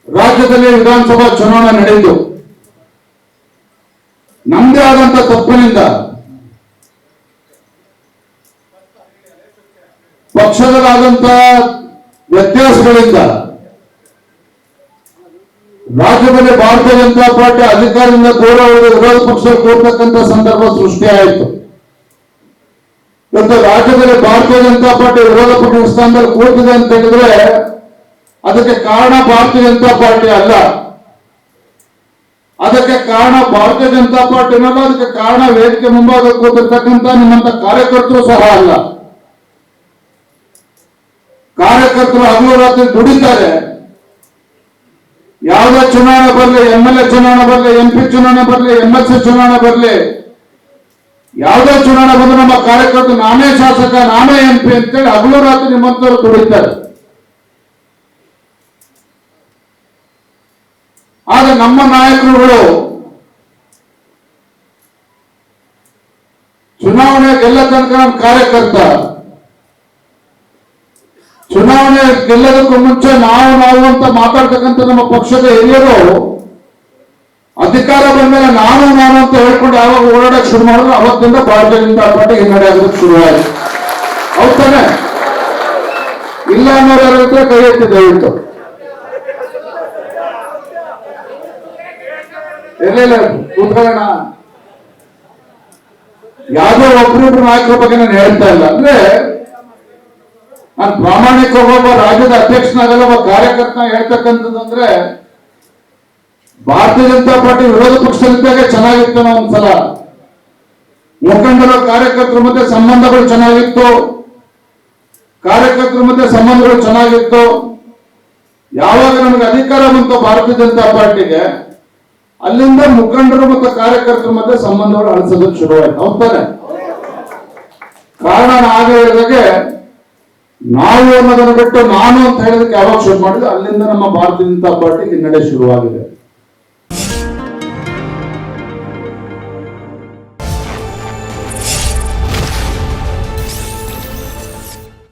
ರಾಜ್ಯದಲ್ಲಿ ವಿಧಾನಸಭಾ ಚುನಾವಣೆ ನಡೆಯಿತು. ನಮ್ಮದೇ ಆದಂತ ತಪ್ಪಿನಿಂದ, ಪಕ್ಷದಲ್ಲಾದಂತ ವ್ಯತ್ಯಾಸಗಳಿಂದ ರಾಜ್ಯದಲ್ಲಿ ಭಾರತೀಯ ಜನತಾ ಪಾರ್ಟಿ ಅಧಿಕಾರದಿಂದ ದೂರ ಉಳಿದ ವಿರೋಧ ಪಕ್ಷ ಕೂರ್ತಕ್ಕಂಥ ಸಂದರ್ಭ ಸೃಷ್ಟಿಯಾಯಿತು. ಇವತ್ತು ರಾಜ್ಯದಲ್ಲಿ ಭಾರತೀಯ ಜನತಾ ಪಾರ್ಟಿ ವಿರೋಧ ಪಕ್ಷ ಸ್ಥಾನದಲ್ಲಿ ಕೂತಿದೆ ಅಂತ ಹೇಳಿದ್ರೆ ಅದಕ್ಕೆ ಕಾರಣ ಭಾರತೀಯ ಜನತಾ ಪಾರ್ಟಿ ಅಲ್ಲ, ಅದಕ್ಕೆ ಕಾರಣ ಭಾರತೀಯ ಜನತಾ ಪಾರ್ಟಿನಲ್ಲ, ಅದಕ್ಕೆ ಕಾರಣ ವೇದಿಕೆ ಮುಂಭಾಗ ಕೂತಿರ್ತಕ್ಕಂಥ ನಿಮ್ಮಂತ ಕಾರ್ಯಕರ್ತರು ಸಹ ಅಲ್ಲ. ಕಾರ್ಯಕರ್ತರು ಹಗಲು ರಾತ್ರಿ ದುಡಿತಾರೆ. ಯಾವುದೇ ಚುನಾವಣೆ ಬರಲಿ, MLA ಚುನಾವಣೆ ಬರಲಿ, MP ಚುನಾವಣೆ ಬರಲಿ, MLC ಚುನಾವಣೆ ಬರಲಿ, ಯಾವುದೇ ಚುನಾವಣೆ ಬಂದ್ರೆ ನಮ್ಮ ಕಾರ್ಯಕರ್ತರು ನಾನೇ ಶಾಸಕ, ನಾನೇ MP ಅಂತೇಳಿ ಹಗಲು ರಾತ್ರಿ ನಿಮ್ಮಂತವರು ದುಡಿತಾರೆ. ಆಗ ನಮ್ಮ ನಾಯಕರುಗಳು ಚುನಾವಣೆ ಗೆಲ್ಲ ತನಕ ನಮ್ಮ ಕಾರ್ಯಕರ್ತ, ಚುನಾವಣೆ ಗೆಲ್ಲದಕ್ಕೂ ಮುಂಚೆ ನಾವು ಅಂತ ಮಾತಾಡ್ತಕ್ಕಂಥ ನಮ್ಮ ಪಕ್ಷದ ಹಿರಿಯರು ಅಧಿಕಾರ ಬಂದ್ಮೇಲೆ ನಾನು ಅಂತ ಹೇಳ್ಕೊಂಡು ಯಾವಾಗ ಓಡಾಡಕ್ ಶುರು ಮಾಡಿದ್ರು ಅವತ್ತಿಂದ ಭಾರತೀಯ ಜನತಾ ಪಾರ್ಟಿ ಹಿನ್ನಡೆ ಆಗೋದಕ್ಕೆ ಶುರುವಾಯಿತು. ಹೌದಾನೆ? ಇಲ್ಲ ಅನ್ನೋರು ಯಾರಿದ್ರೆ ಕೈ ಎತ್ತಿ ದಯವಿಟ್ಟು. ಎಲ್ಲ ಕೂತ್ಕೊಳ್ಳೋಣ. ಯಾವುದೋ ಒಬ್ಬರಿಬ್ರು ನಾಯಕರ ಬಗ್ಗೆ ನಾನು ಹೇಳ್ತಾ ಇಲ್ಲ. ಅಂದ್ರೆ ನಾನು ಪ್ರಾಮಾಣಿಕವಾಗಿ ಒಬ್ಬ ರಾಜ್ಯದ ಅಧ್ಯಕ್ಷನಾಗಲ್ಲ, ಒಬ್ಬ ಕಾರ್ಯಕರ್ತನ ಹೇಳ್ತಕ್ಕಂಥದ್ದು ಅಂದ್ರೆ ಭಾರತೀಯ ಜನತಾ ಪಾರ್ಟಿ ವಿರೋಧ ಪಕ್ಷದಲ್ಲಿದ್ದಾಗ ಚೆನ್ನಾಗಿತ್ತು. ನಾವು ಒಂದ್ಸಲ ಮುಖಂಡರ ಕಾರ್ಯಕರ್ತರ ಮಧ್ಯೆ ಸಂಬಂಧಗಳು ಚೆನ್ನಾಗಿತ್ತು, ಕಾರ್ಯಕರ್ತರ ಮಧ್ಯೆ ಸಂಬಂಧಗಳು ಚೆನ್ನಾಗಿತ್ತು. ಯಾವಾಗ ನಮಗೆ ಅಧಿಕಾರ ಬಂತು ಭಾರತೀಯ ಜನತಾ ಪಾರ್ಟಿಗೆ, ಅಲ್ಲಿಂದ ಮುಖಂಡರು ಮತ್ತು ಕಾರ್ಯಕರ್ತರ ಮಧ್ಯೆ ಸಂಬಂಧಗಳು ಅಳಿಸೋದಕ್ಕೆ ಶುರುವಾಯಿತು. ಹೌದಾನೆ? ಕಾರಣ ಆಗ ಹೇಳಿದಾಗೆ ನಾವು ಅನ್ನೋದನ್ನು ಬಿಟ್ಟು ನಾನು ಅಂತ ಹೇಳೋದಕ್ಕೆ ಯಾವಾಗ ಶುರು ಮಾಡಿದ್ರೆ ಅಲ್ಲಿಂದ ನಮ್ಮ ಭಾರತೀಯ ಜನತಾ ಪಾರ್ಟಿ ಹಿನ್ನಡೆ ಶುರುವಾಗಿದೆ.